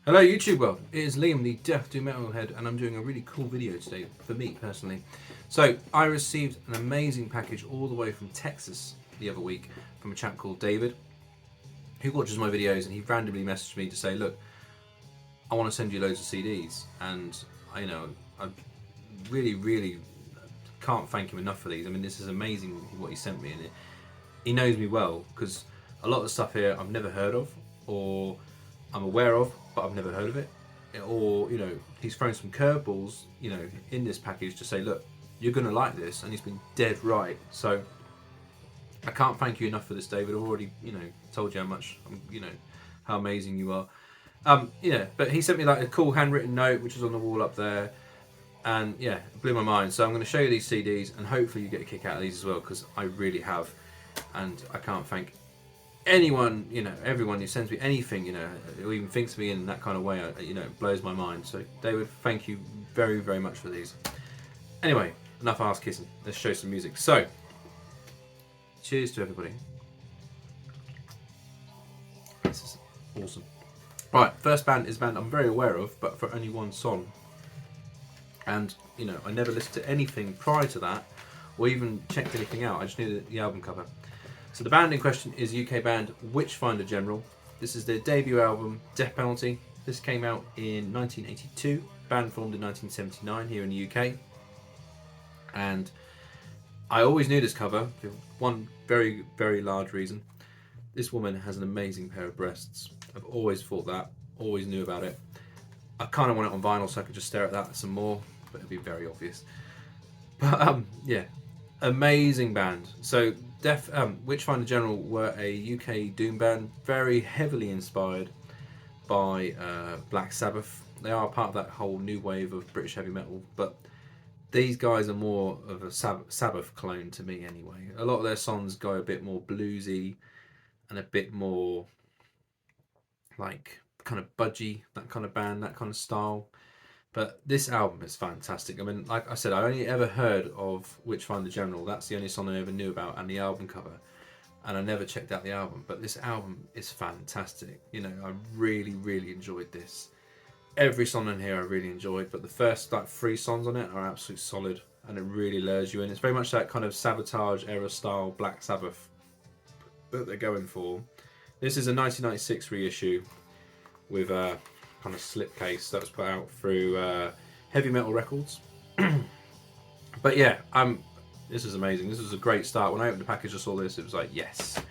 Hello YouTube world, it is Liam the Death Do Metalhead and I'm doing a really cool video today for me personally. So I received an amazing package all the way from Texas the other week from a chap called David who watches my videos, and he randomly messaged me to say, look, I want to send you loads of CDs, and I really can't thank him enough for these. I mean, this is amazing what he sent me, and he knows me well because a lot of the stuff here I've never heard of, or I'm aware of, but I've never heard of it. Or, he's thrown some curveballs, in this package to say, look, you're going to like this, and he's been dead right. So I can't thank you enough for this, David. I've already, told you how much, how amazing you are. But he sent me like a cool handwritten note, which is on the wall up there. And yeah, it blew my mind. So I'm going to show you these CDs, and hopefully you get a kick out of these as well, because I really have. And I can't thank anyone, everyone who sends me anything, who even thinks of me in that kind of way, it blows my mind. So David, thank you very, very much for these. Anyway, enough ass kissing. Let's show some music. So, cheers to everybody. This is awesome. Right, first band is a band I'm very aware of, but for only one song. And, I never listened to anything prior to that, or even checked anything out. I just knew the album cover. So the band in question is UK band Witchfinder General. This is their debut album, Death Penalty. This came out in 1982. Band formed in 1979 here in the UK. And I always knew this cover for one very, very large reason. This woman has an amazing pair of breasts. I've always thought that, always knew about it. I kind of want it on vinyl so I could just stare at that some more, but it'd be very obvious. But yeah, amazing band. So Witchfinder General were a UK doom band, very heavily inspired by Black Sabbath. They are part of that whole new wave of British heavy metal, but these guys are more of a Sabbath clone to me anyway. A lot of their songs go a bit more bluesy and a bit more like kind of budgy, that kind of band, that kind of style. But this album is fantastic. I mean, like I said, I only ever heard of Witchfinder General. That's the only song I ever knew about, and the album cover. And I never checked out the album. But this album is fantastic. I really, really enjoyed this. Every song on here I really enjoyed, but the first like 3 songs on it are absolutely solid, and it really lures you in. It's very much that kind of Sabotage era style Black Sabbath that they're going for. This is a 1996 reissue with a kind of slipcase that was put out through Heavy Metal Records. But yeah, this is amazing. This was a great start. When I opened the package, I saw this. It was like, yes.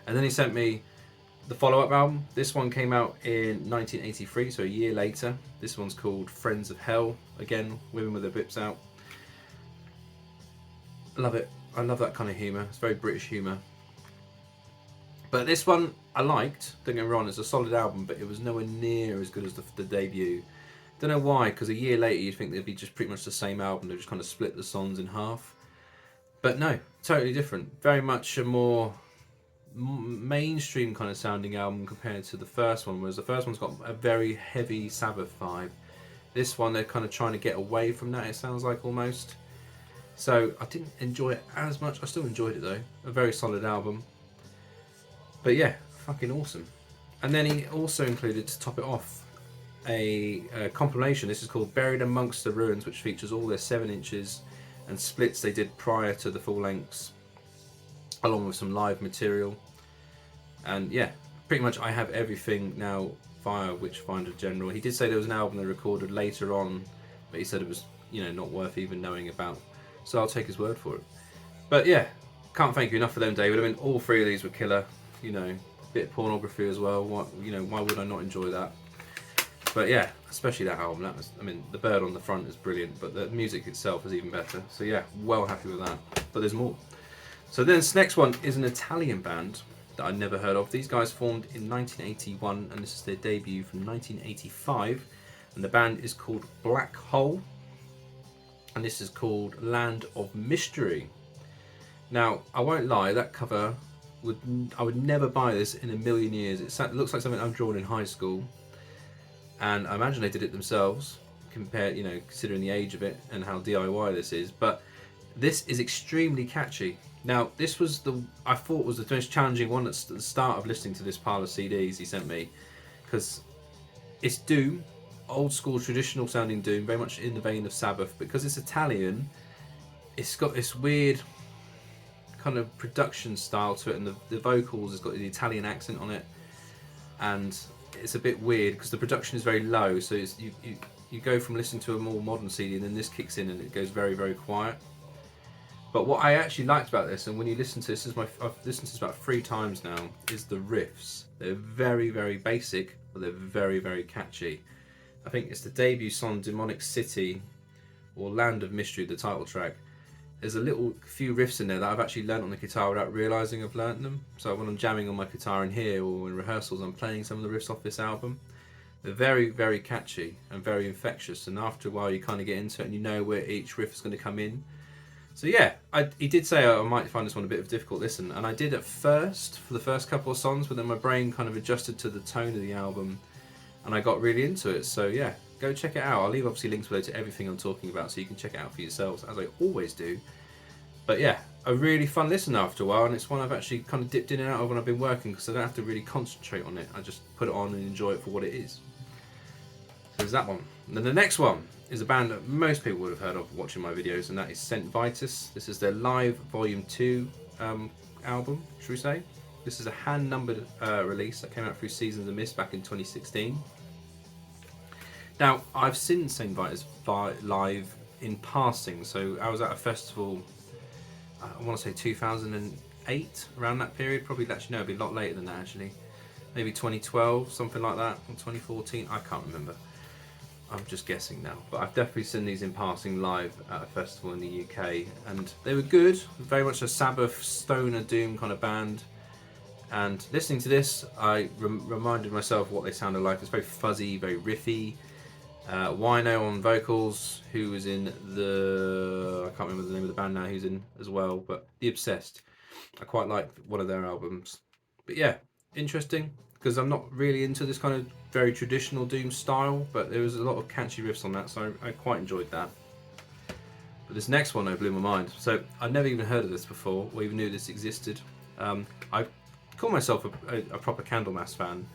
And then he sent me the follow-up album. This one came out in 1983, so a year later. This one's called Friends of Hell. Again, women with their bips out. I love it. I love that kind of humour. It's very British humour. But this one I liked. Don't get me wrong, it's a solid album, but it was nowhere near as good as the debut. Don't know why, because a year later you'd think they'd be just pretty much the same album. They just kind of split the songs in half. But no, totally different. Very much a more mainstream kind of sounding album compared to the first one, whereas the first one's got a very heavy Sabbath vibe. This one they're kind of trying to get away from that, it sounds like, almost. So I didn't enjoy it as much. I still enjoyed it though. A very solid album. But yeah, fucking awesome. And then he also included, to top it off, a compilation. This is called Buried Amongst the Ruins, which features all their 7 inches and splits they did prior to the full lengths, along with some live material. And yeah, pretty much I have everything now via Witchfinder General. He did say there was an album they recorded later on, but he said it was, not worth even knowing about. So I'll take his word for it. But yeah, can't thank you enough for them, David. I mean, all 3 of these were killer. A bit of pornography as well. Why would I not enjoy that? But yeah, especially that album. That was, the bird on the front is brilliant, but the music itself is even better. So yeah, well happy with that. But there's more. So then this next one is an Italian band that I'd never heard of. These guys formed in 1981, and this is their debut from 1985. And the band is called Black Hole, and this is called Land of Mystery. Now, I won't lie, that cover, I would never buy this in a million years. It looks like something I've drawn in high school, and I imagine they did it themselves, considering the age of it and how DIY this is. But this is extremely catchy. Now, this was I thought was the most challenging one at the start of listening to this pile of CDs he sent me, because It's Doom, old school traditional sounding Doom, very much in the vein of Sabbath. Because it's Italian, it's got this weird kind of production style to it, and the vocals has got the Italian accent on it, and it's a bit weird because the production is very low, so it's, you go from listening to a more modern CD and then this kicks in and it goes very, very quiet. But what I actually liked about this, and when you listen to this, I've listened to this about 3 times now, is the riffs. They're very, very basic, but they're very, very catchy. I think it's the debut song, Demonic City, or Land of Mystery, the title track. There's a few riffs in there that I've actually learnt on the guitar without realising I've learnt them. So when I'm jamming on my guitar in here or in rehearsals, I'm playing some of the riffs off this album. They're very, very catchy and very infectious, and after a while you kind of get into it and you know where each riff is going to come in. So yeah, he did say I might find this one a bit of a difficult listen, and I did at first for the first couple of songs, but then my brain kind of adjusted to the tone of the album and I got really into it. So yeah, go check it out. I'll leave obviously links below to everything I'm talking about so you can check it out for yourselves, as I always do. But yeah, a really fun listen after a while, and it's one I've actually kind of dipped in and out of when I've been working because I don't have to really concentrate on it. I just put it on and enjoy it for what it is. So there's that one. And then the next one is a band that most people would have heard of watching my videos, and that is Vitus. This is their live Volume 2 album, should we say. This is a hand-numbered release that came out through Seasons of Mist back in 2016. Now, I've seen Vitus live in passing, so I was at a festival, I want to say 2008, around that period. Probably, actually, no, it'd be a lot later than that, actually. Maybe 2012, something like that, or 2014, I can't remember. I'm just guessing now, but I've definitely seen these in passing live at a festival in the UK, and they were good. Very much a Sabbath, stoner, doom kind of band. And listening to this, I reminded myself what they sounded like. It's very fuzzy, very riffy. Wino on vocals, who was in I can't remember the name of the band now, who's in as well, but The Obsessed. I quite like one of their albums. But yeah, interesting, because I'm not really into this kind of very traditional doom style, but there was a lot of catchy riffs on that, so I quite enjoyed that. But this next one, though, blew my mind. So I'd never even heard of this before, or even knew this existed. I call myself a proper Candlemass fan,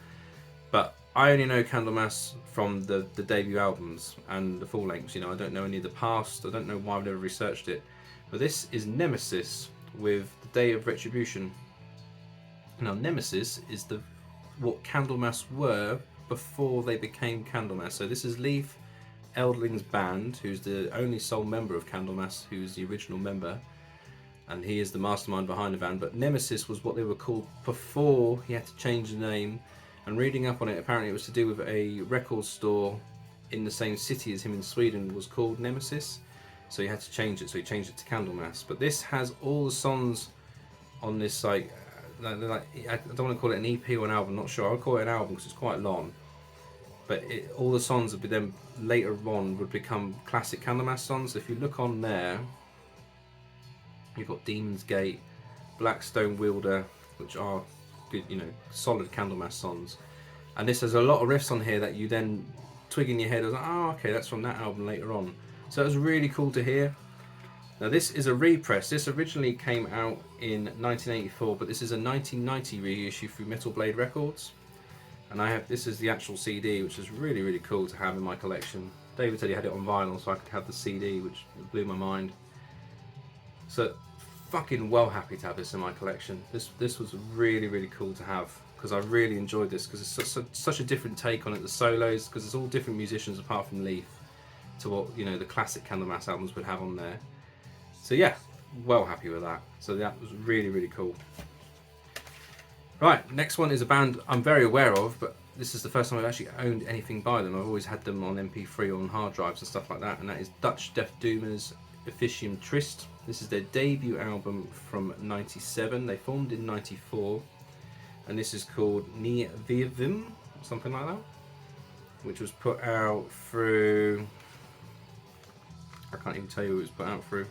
but I only know Candlemass from the debut albums and the full lengths. You know, I don't know any of the past. I don't know why I've never researched it. But this is Nemesis with The Day of Retribution. Now, Nemesis is what Candlemass were before they became Candlemass. So this is Leif Eldling's band, who's the only sole member of Candlemass, who's the original member, and he is the mastermind behind the band. But Nemesis was what they were called before he had to change the name. And reading up on it, apparently it was to do with a record store in the same city as him in Sweden was called Nemesis, so he had to change it. So he changed it to Candlemass. But this has all the songs on this, like I don't want to call it an EP or an album, not sure. I'll call it an album because it's quite long. But all the songs would be then later on would become classic Candlemass songs. So if you look on there, you've got Demon's Gate, Blackstone Wielder, which are good, you know, solid Candlemass songs. And this has a lot of riffs on here that you then twig in your head as, oh, okay, that's from that album later on. So it was really cool to hear. Now this is a repress. This originally came out in 1984, but this is a 1990 reissue through Metal Blade Records. And this is the actual CD, which is really, really cool to have in my collection. David said he had it on vinyl, so I could have the CD, which blew my mind. So fucking well happy to have this in my collection. This was really, really cool to have, because I really enjoyed this, because it's such a different take on it. The solos, because it's all different musicians apart from Leif, to what, you know, the classic Candlemass albums would have on there. So yeah, well happy with that. So that was really, really cool. Right, next one is a band I'm very aware of, but this is the first time I've actually owned anything by them. I've always had them on MP3 or on hard drives and stuff like that, and that is Dutch Death Doomers Officium Triste. This is their debut album from '97. They formed in '94, and this is called Ni Vivim, something like that, which was put out through, I can't even tell you who it was put out through,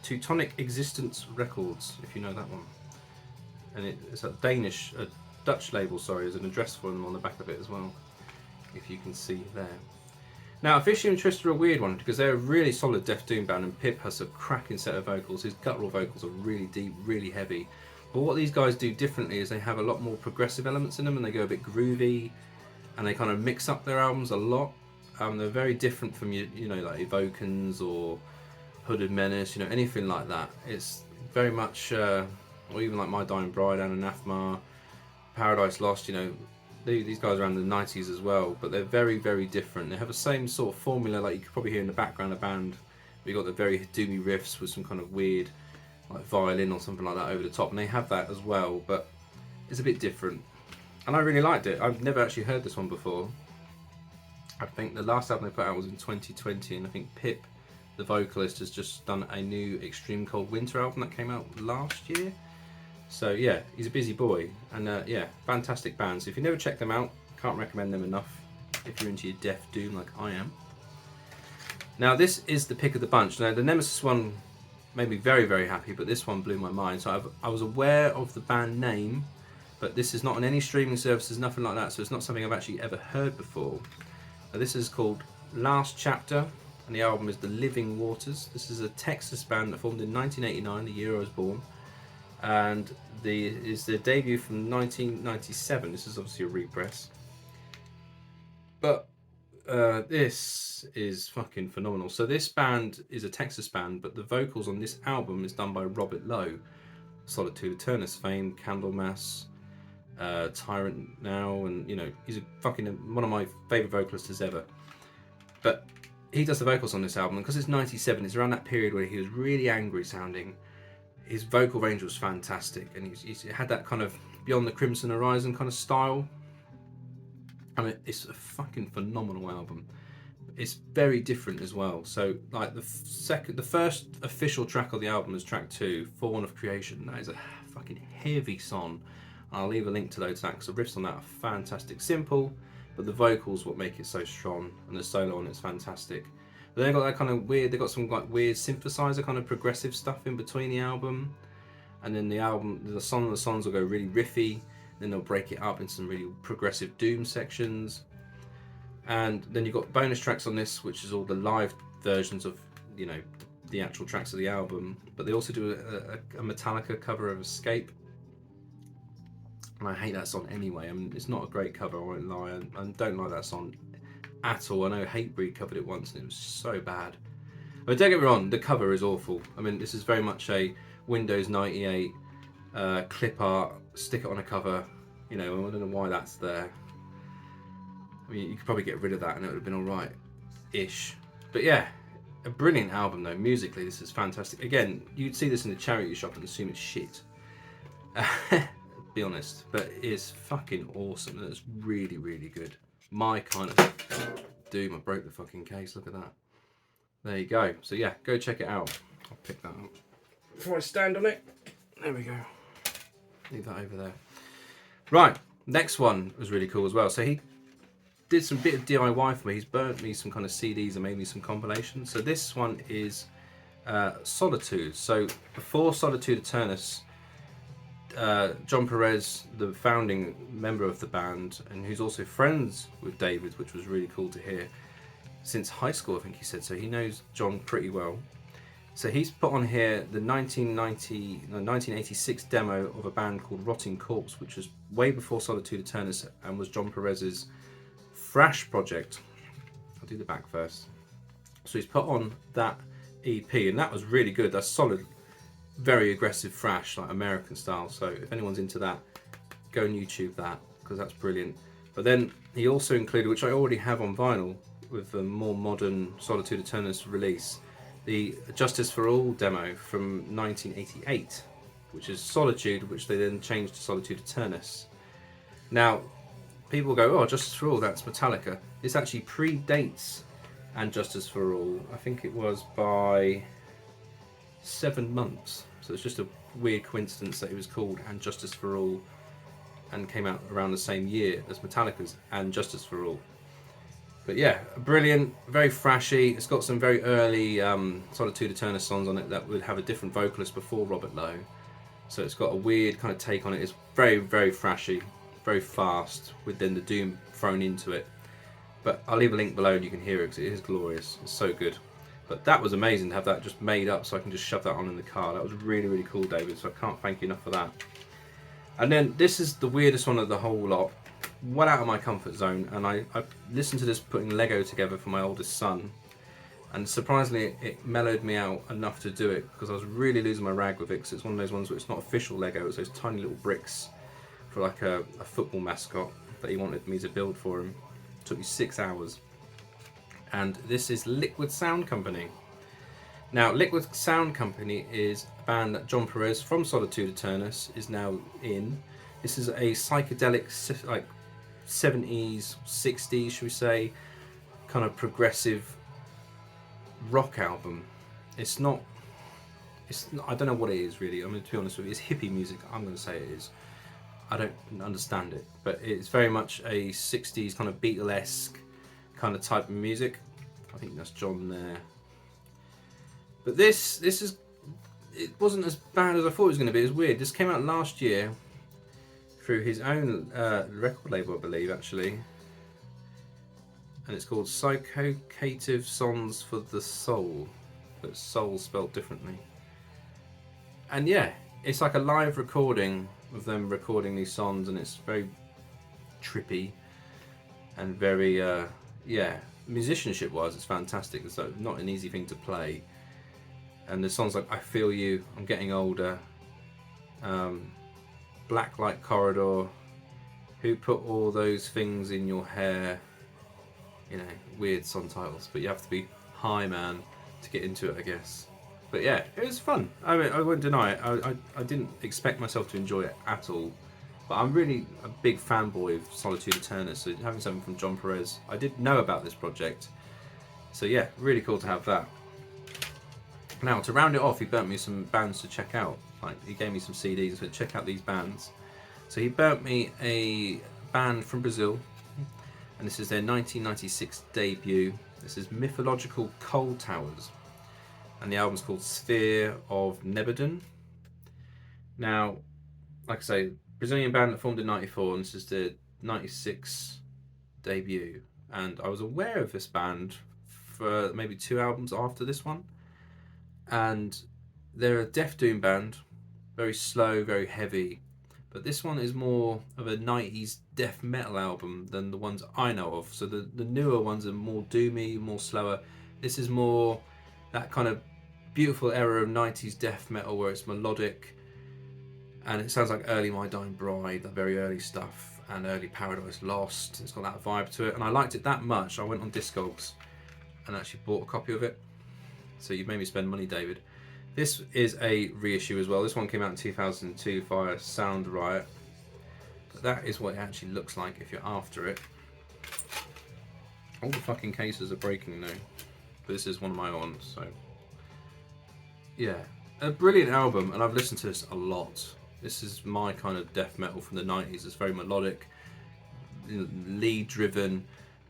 Teutonic Existence Records, if you know that one. And it's a Dutch label, sorry, there's an address for them on the back of it as well, if you can see there. Now, Officium Triste are a weird one, because they're a really solid Death Doom band, and Pip has a cracking set of vocals. His guttural vocals are really deep, really heavy. But what these guys do differently is they have a lot more progressive elements in them, and they go a bit groovy. and they kind of mix up their albums a lot. They're very different from you know, like Evokans or Hooded Menace, you know, anything like that. It's very much, or even like My Dying Bride and Anathema, Paradise Lost, you know, these guys are around the 90s as well, but they're very, very different. They have the same sort of formula, like you could probably hear in the background of the band. We got the very doomy riffs with some kind of weird, like violin or something like that over the top, and they have that as well, but it's a bit different. And I really liked it. I've never actually heard this one before. I think the last album they put out was in 2020, and I think Pip, the vocalist, has just done a new Extreme Cold Winter album that came out last year. So yeah, he's a busy boy, and yeah, fantastic band. So if you never checked them out, can't recommend them enough if you're into your death doom like I am. Now this is the pick of the bunch. Now the Nemesis one made me very, very happy, but this one blew my mind. So I was aware of the band name, but this is not on any streaming services, nothing like that, so it's not something I've actually ever heard before. Now, this is called Last Chapter, and the album is The Living Waters. This is a Texas band that formed in 1989, the year I was born, and is their debut from 1997. This is obviously a repress, but this is fucking phenomenal. So this band is a Texas band, but the vocals on this album is done by Robert Lowe, Solitude Eternus fame, Candlemas, Tyrant now, and you know, he's one of my favourite vocalists ever. But he does the vocals on this album, and because it's 97, it's around that period where he was really angry sounding. His vocal range was fantastic, and he's had that kind of Beyond the Crimson Horizon kind of style. I mean, it's a fucking phenomenal album. It's very different as well. So, like the first official track of the album is track 2, Fawn of Creation. That is a fucking heavy song. I'll leave a link to those tracks. The riffs on that are fantastic, simple, but the vocals what make it so strong, and the solo on it's fantastic. But they've got that kind of weird. They've got some like weird synthesizer kind of progressive stuff in between the album, and then the songs will go really riffy. Then they'll break it up into some really progressive doom sections, and then you've got bonus tracks on this, which is all the live versions of, you know, the actual tracks of the album. But they also do a Metallica cover of Escape, and I hate that song anyway. I mean, it's not a great cover, I won't lie. I don't like that song at all. I know Hatebreed covered it once and it was so bad. But don't get me wrong, the cover is awful. I mean, this is very much a Windows 98 clip art, stick it on a cover. You know, I don't know why that's there. I mean, you could probably get rid of that and it would have been alright-ish. But yeah, a brilliant album though. Musically, this is fantastic. Again, you'd see this in the charity shop and assume it's shit. Be honest, but it's fucking awesome. It's really, really good. My kind of doom. I broke the fucking case. Look at that. There you go. So yeah, go check it out. I'll pick that up before I stand on it. There we go. Leave that over there. Right, next one was really cool as well. So he did some bit of DIY for me. He's burnt me some kind of CDs and made me some compilations. So this one is Solitude. So before Solitude Eternus, John Perez, the founding member of the band, and who's also friends with David, which was really cool to hear, since high school, I think he said. So he knows John pretty well. So he's put on here the 1986 demo of a band called Rotting Corpse, which was way before Solitude Eternus and was John Perez's thrash project. I'll do the back first. So he's put on that EP, and that was really good. That's solid, very aggressive thrash, like American style. So if anyone's into that, go and YouTube that, because that's brilliant. But then he also included, which I already have on vinyl with a more modern Solitude Eternus release, the Justice for All demo from 1988, which is Solitude, which they then changed to Solitude Eternus. Now, people go, oh, Justice for All, that's Metallica. This actually predates And Justice for All. I think it was by 7 months. So it's just a weird coincidence that it was called And Justice for All and came out around the same year as Metallica's And Justice for All. But yeah, brilliant, very thrashy. It's got some very early Solitude Eternus songs on it that would have a different vocalist before Robert Lowe. So it's got a weird kind of take on it. It's very, very thrashy, very fast, with then the doom thrown into it. But I'll leave a link below and you can hear it because it is glorious. It's so good. But that was amazing to have that just made up so I can just shove that on in the car. That was really, really cool, David, so I can't thank you enough for that. And then this is the weirdest one of the whole lot. well out of my comfort zone, and I listened to this putting Lego together for my oldest son, and surprisingly it mellowed me out enough to do it, because I was really losing my rag with it, because it's one of those ones where it's not official Lego, it's those tiny little bricks for like a football mascot that he wanted me to build for him. It took me 6 hours. And this is Liquid Sound Company. Now, Liquid Sound Company is a band that John Perez from Solitude Eternus is now in. This is a psychedelic, like 70s, 60s, should we say, kind of progressive rock album. It's not, I don't know what it is really. I mean, to be honest with you, it's hippie music. I'm going to say it is. I don't understand it, but it's very much a 60s kind of Beatle-esque kind of type of music. I think that's John there. But this is, it wasn't as bad as I thought it was going to be. It was weird. This came out last year through his own record label, I believe, actually. And it's called Psychoactive Songs for the Soul, but Soul spelled differently. And yeah, it's like a live recording of them recording these songs, and it's very trippy and very, yeah, musicianship wise, it's fantastic. It's like not an easy thing to play. And the songs like I Feel You, I'm Getting Older, Blacklight Corridor, Who Put All Those Things in Your Hair, you know, weird song titles, but you have to be high, man, to get into it, I guess. But yeah, it was fun. I mean, I won't deny it. I didn't expect myself to enjoy it at all, but I'm really a big fanboy of Solitude Eternus, so having something from John Perez, I did know about this project, so yeah, really cool to have that. Now, to round it off, he burnt me some bands to check out. Like, he gave me some CDs and said, check out these bands. So he burnt me a band from Brazil, and this is their 1996 debut. This is Mythological Coal Towers, and the album's called Sphere of Nebaddon. Now, like I say, Brazilian band that formed in '94, and this is the '96 debut. And I was aware of this band for maybe 2 albums after this one. And they're a death doom band, very slow, very heavy, but this one is more of a 90s death metal album than the ones I know of. So the newer ones are more doomy, more slower. This is more that kind of beautiful era of 90s death metal where it's melodic, and it sounds like early My Dying Bride, the very early stuff, and early Paradise Lost. It's got that vibe to it, and I liked it that much I went on Discogs and actually bought a copy of it. So you've made me spend money, David. This is a reissue as well. This one came out in 2002 via Sound Riot. But that is what it actually looks like if you're after it. All the fucking cases are breaking now. But this is one of my ones, so... yeah. A brilliant album, and I've listened to this a lot. This is my kind of death metal from the 90s. It's very melodic, lead driven.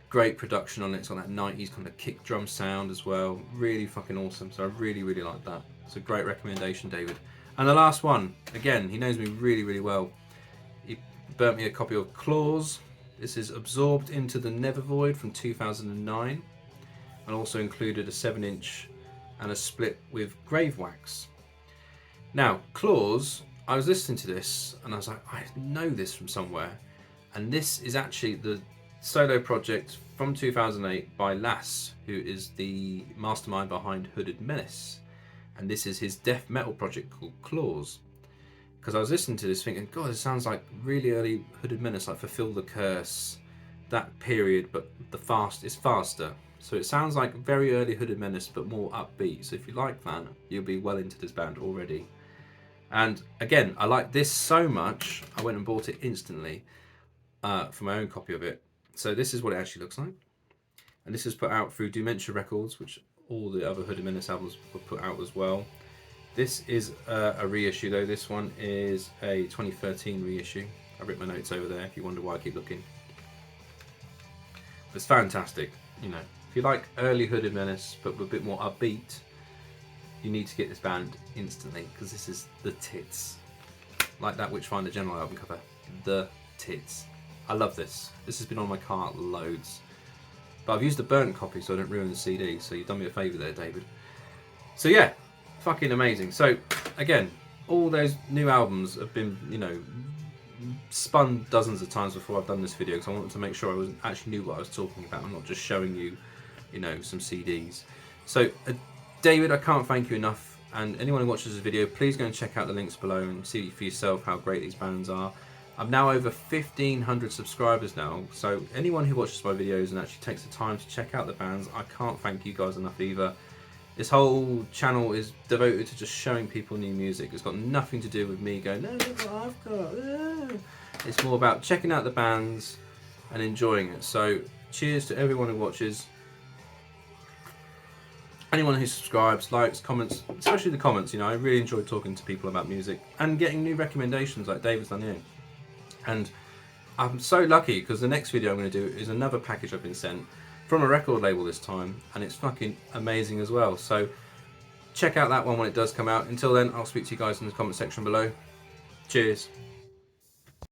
Great production on it. It's got that 90s kind of kick drum sound as well. Really fucking awesome. So I really, really like that. It's a great recommendation, David. And the last one, again, he knows me really, really well. He burnt me a copy of Claws. This is Absorbed into the Nevervoid from 2009, and also included a 7-inch and a split with Grave Wax. Now, Claws, I was listening to this and I was like, I know this from somewhere. And this is actually the solo project from 2008 by Lass, who is the mastermind behind Hooded Menace, and this is his death metal project called Claws. Because I was listening to this thinking, God, it sounds like really early Hooded Menace, like Fulfill the Curse, that period, but it's faster. So it sounds like very early Hooded Menace, but more upbeat. So if you like that, you'll be well into this band already. And again, I like this so much, I went and bought it instantly for my own copy of it. So this is what it actually looks like. And this is put out through Dementia Records, which all the other Hooded Menace albums were put out as well. This is a reissue though. This one is a 2013 reissue. I've written my notes over there if you wonder why I keep looking. It's fantastic. You know, if you like early Hooded Menace but a bit more upbeat, you need to get this band instantly, because this is the tits. Like that Witchfinder General album cover. The tits. I love this. This has been on my cart loads. But I've used a burnt copy so I don't ruin the CD, so you've done me a favour there, David. So yeah, fucking amazing. So again, all those new albums have been, you know, spun dozens of times before I've done this video because I wanted to make sure I actually knew what I was talking about. I'm not just showing you, you know, some CDs. So, David, I can't thank you enough. And anyone who watches this video, please go and check out the links below and see for yourself how great these bands are. I'm now over 1,500 subscribers now, so anyone who watches my videos and actually takes the time to check out the bands, I can't thank you guys enough either. This whole channel is devoted to just showing people new music. It's got nothing to do with me going, no, look what I've got. It's more about checking out the bands and enjoying it. So cheers to everyone who watches. Anyone who subscribes, likes, comments, especially the comments, you know, I really enjoy talking to people about music and getting new recommendations like David's done here. And I'm so lucky because the next video I'm going to do is another package I've been sent from a record label this time, and it's fucking amazing as well. So check out that one when it does come out. Until then, I'll speak to you guys in the comment section below. Cheers.